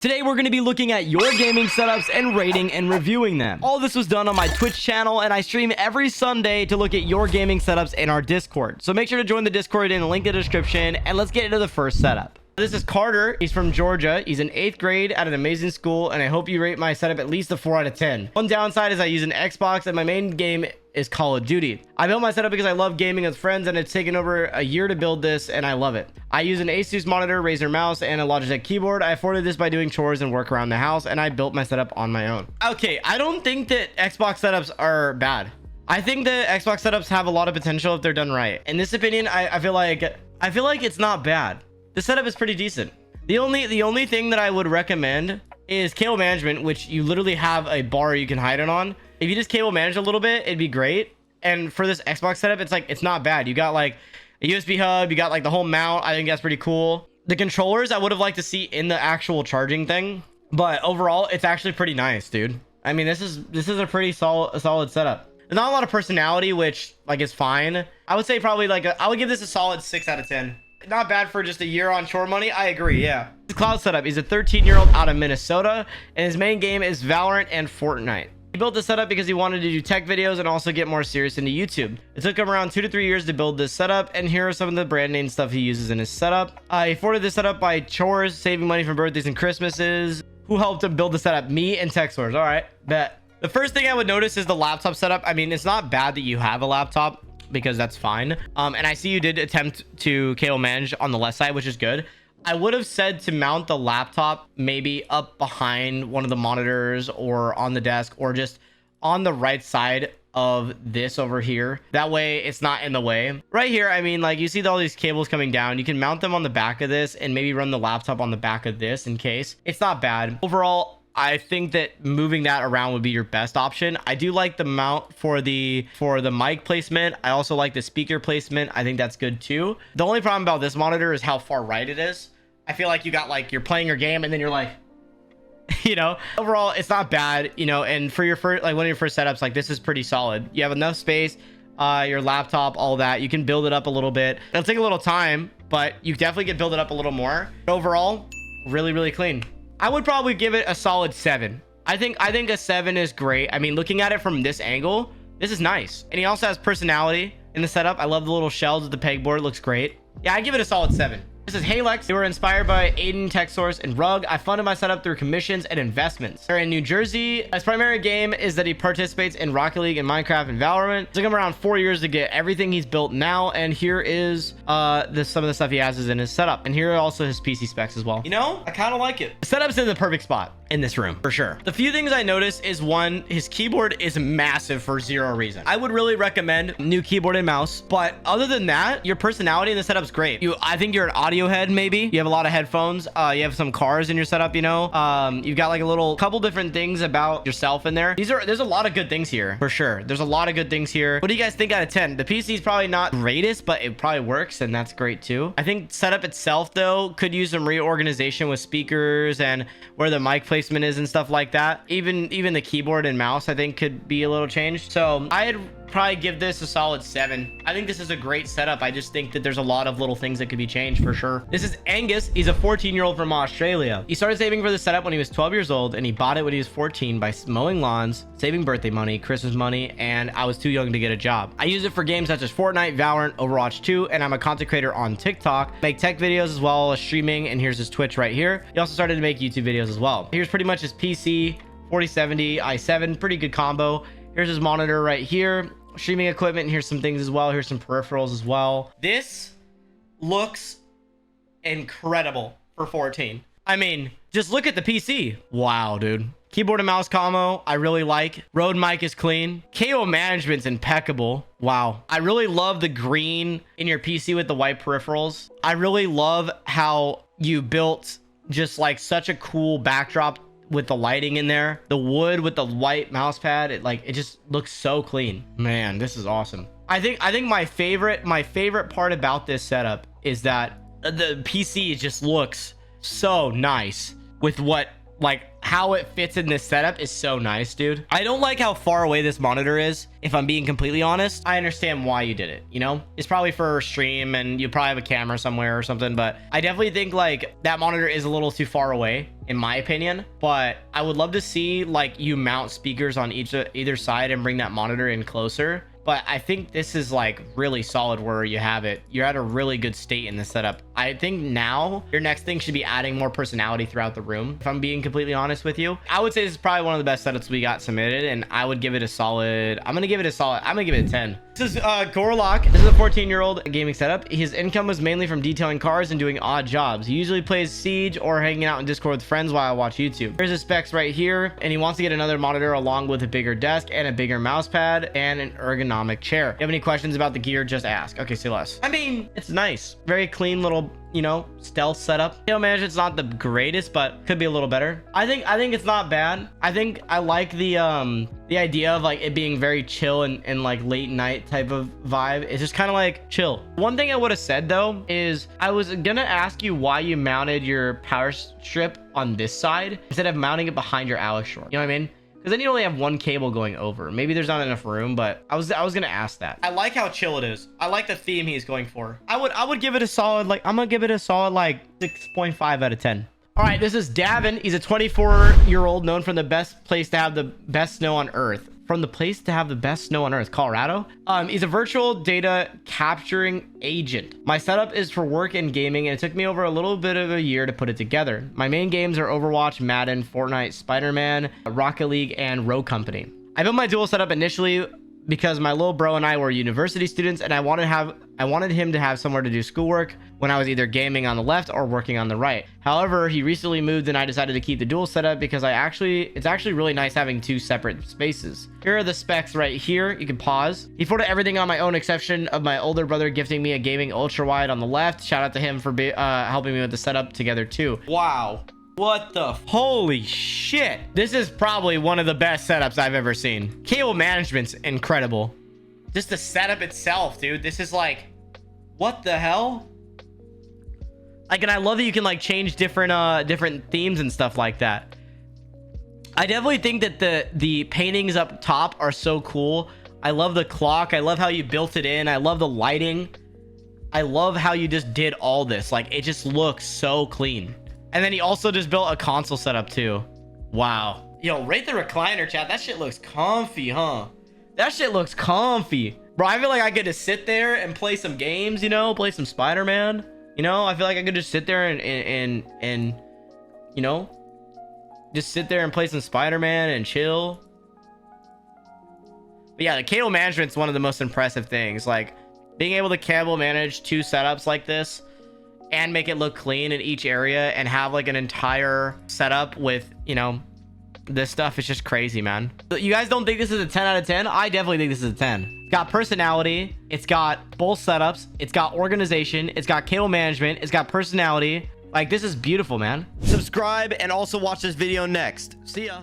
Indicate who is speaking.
Speaker 1: Today, we're going to be looking at your gaming setups and rating and reviewing them. All this was done on my Twitch channel, and I stream every Sunday to look at your gaming setups in our Discord. So make sure to join the Discord in the link in the description, and let's get into the first setup. This is Carter. He's from Georgia. He's in 8th grade at an amazing school, and I hope you rate my setup at least a 4 out of 10. One downside is I use an Xbox, and my main game is Call of Duty. I built my setup because I love gaming with friends, and it's taken over a year to build this, and I love it. I use an Asus monitor, Razer mouse, and a Logitech keyboard. I afforded this by doing chores and work around the house, and I built my setup on my own. Okay, I don't think that Xbox setups are bad. I think that Xbox setups have a lot of potential if they're done right. In this opinion, I feel like it's not bad. The setup is pretty decent. The only thing that I would recommend is cable management, which you literally have a bar you can hide it on. If you just cable manage a little bit, it'd be great. And for this Xbox setup, it's not bad. You got like a USB hub, you got like the whole mount. I think that's pretty cool. The controllers I would have liked to see in the actual charging thing, but overall it's actually pretty nice, dude. I mean, this is a pretty solid setup. There's not a lot of personality, which like is fine. I would say probably like I would give this a solid 6 out of 10. Not bad for just a year on chore money. I agree, yeah. His cloud setup. He's a 13-year-old out of Minnesota, and his main game is Valorant and Fortnite. He built this setup because he wanted to do tech videos and also get more serious into YouTube. It took him around 2 to 3 years to build this setup, and here are some of the brand name stuff he uses in his setup. He afforded this setup by chores, saving money from birthdays and Christmases. Who helped him build the setup? Me and tech source. All right, bet. The first thing I would notice is the laptop setup. I mean, it's not bad that you have a laptop, because that's fine. And I see you did attempt to cable manage on the left side, which is good. I would have said to mount the laptop maybe up behind one of the monitors or on the desk or just on the right side of this over here. That way it's not in the way. Right here, I mean, like you see all these cables coming down. You can mount them on the back of this and maybe run the laptop on the back of this in case. It's not bad. Overall, I think that moving that around would be your best option. I do like the mount for the mic placement. I also like the speaker placement. I think that's good too. The only problem about this monitor is how far right it is. I feel like you got like you're playing your game and then you're like, you know, overall it's not bad, you know, and for your first, like one of your first setups, like this is pretty solid. You have enough space, your laptop, all that. You can build it up a little bit. It'll take a little time, but you definitely can build it up a little more. Overall, really clean. I would probably give it a solid 7. I think a 7 is great. I mean, looking at it from this angle, this is nice. And he also has personality in the setup. I love the little shells with the pegboard. Looks great. Yeah, I give it a solid 7. This is Halex. They were inspired by Aiden, TechSource, and Rug. I funded my setup through commissions and investments. They're in New Jersey. His primary game is that he participates in Rocket League and Minecraft and Valorant. It took him around 4 years to get everything he's built now. And here is some of the stuff he has is in his setup. And here are also his PC specs as well. You know, I kind of like it. The setup's in the perfect spot in this room for sure. The few things I noticed is one, his keyboard is massive for zero reason. I would really recommend new keyboard and mouse, but other than that, your personality in the setup's great. I think you're an audio head, maybe. You have a lot of headphones. You have some cars in your setup, you know. You've got like a couple different things about yourself in there. There's a lot of good things here for sure. There's a lot of good things here. What do you guys think out of 10? The PC is probably not greatest, but it probably works, and that's great too. I think setup itself though could use some reorganization with speakers and where the mic placement is and stuff like that. Even the keyboard and mouse I think could be a little changed. So I'd probably give this a solid 7. I think this is a great setup. I just think that there's a lot of little things that could be changed for sure. This is Angus. He's a 14-year-old from Australia. He started saving for the setup when he was 12 years old, and he bought it when he was 14 by mowing lawns, saving birthday money, Christmas money, and I was too young to get a job. I use it for games such as Fortnite, Valorant, Overwatch 2, and I'm a content creator on TikTok. Make tech videos as well as streaming, and here's his Twitch right here. He also started to make YouTube videos as well. Here's pretty much his PC, 4070 i7, pretty good combo. Here's his monitor right here. Streaming equipment, and here's some things as well. Here's some peripherals as well. This looks incredible for 14. I mean, just look at the PC. Wow, dude. Keyboard and mouse combo, I really like. Rode mic is clean. Cable management's impeccable. Wow. I really love the green in your PC with the white peripherals. I really love how you built just like such a cool backdrop with the lighting in there, the wood with the white mouse pad. It just looks so clean. Man, this is awesome. I think my favorite part about this setup is that the PC just looks so nice with what like how it fits in this setup is so nice, dude. I don't like how far away this monitor is, if I'm being completely honest. I understand why you did it, you know? It's probably for stream and you probably have a camera somewhere or something, but I definitely think like that monitor is a little too far away in my opinion. But I would love to see like you mount speakers on either side and bring that monitor in closer. But I think this is like really solid where you have it. You're at a really good state in this setup. I think now your next thing should be adding more personality throughout the room. If I'm being completely honest with you, I would say this is probably one of the best setups we got submitted, and I would give it a solid, I'm gonna give it a 10. This is Gorlock. This is a 14-year-old gaming setup. His income was mainly from detailing cars and doing odd jobs. He usually plays Siege or hanging out in Discord with friends while I watch YouTube. Here's his specs right here, and he wants to get another monitor along with a bigger desk and a bigger mouse pad and an ergonomic chair. If you have any questions about the gear, just ask. Okay, say less. I mean, it's nice. Very clean little, you know, stealth setup. You know, management's not the greatest, but could be a little better. I think it's not bad. I think I like the idea of like it being very chill and like late night type of vibe. It's just kind of like chill. One thing I would have said though is I was gonna ask you why you mounted your power strip on this side instead of mounting it behind your Alex short. You know what I mean? Because then you only have one cable going over. Maybe there's not enough room, but I was gonna ask that. I like how chill it is. I like the theme he's going for. I would give it a solid, like, I'm gonna give it a solid like 6.5 out of 10. All right, this is Davin. He's a 24-year-old known from the best place to have the best snow on Earth. From the place to have the best snow on Earth, Colorado. He's a virtual data capturing agent. My setup is for work and gaming, and it took me over a little bit of a year to put it together. My main games are Overwatch, Madden, Fortnite, Spider-Man, Rocket League, and Row Company. I built my dual setup initially because my little bro and I were university students, and I wanted him to have somewhere to do schoolwork when I was either gaming on the left or working on the right. However, he recently moved and I decided to keep the dual setup because it's actually really nice having two separate spaces. Here are the specs right here. You can pause. He put everything on my own exception of my older brother gifting me a gaming ultra wide on the left. Shout out to him for helping me with the setup together too. Wow. What the holy shit. This is probably one of the best setups I've ever seen. Cable management's incredible. Just the setup itself, dude. This is like, what the hell? Like, and I love that you can like change different themes and stuff like that. I definitely think that the paintings up top are so cool. I love the clock. I love how you built it in. I love the lighting. I love how you just did all this. Like, it just looks so clean. And then he also just built a console setup too. Wow. Yo, rate the recliner, chat. That shit looks comfy, huh? That shit looks comfy. Bro, I feel like I could just sit there and play some games, you know? Play some Spider-Man. You know? I feel like I could just sit there and you know? Just sit there and play some Spider-Man and chill. But yeah, the cable management's one of the most impressive things. Like, being able to cable manage two setups like this and make it look clean in each area and have like an entire setup with, you know, this stuff is just crazy, man. You guys don't think this is a 10 out of 10? I definitely think this is a 10. It's got personality. It's got both setups. It's got organization. It's got cable management. It's got personality. Like, this is beautiful, man. Subscribe and also watch this video next. See ya.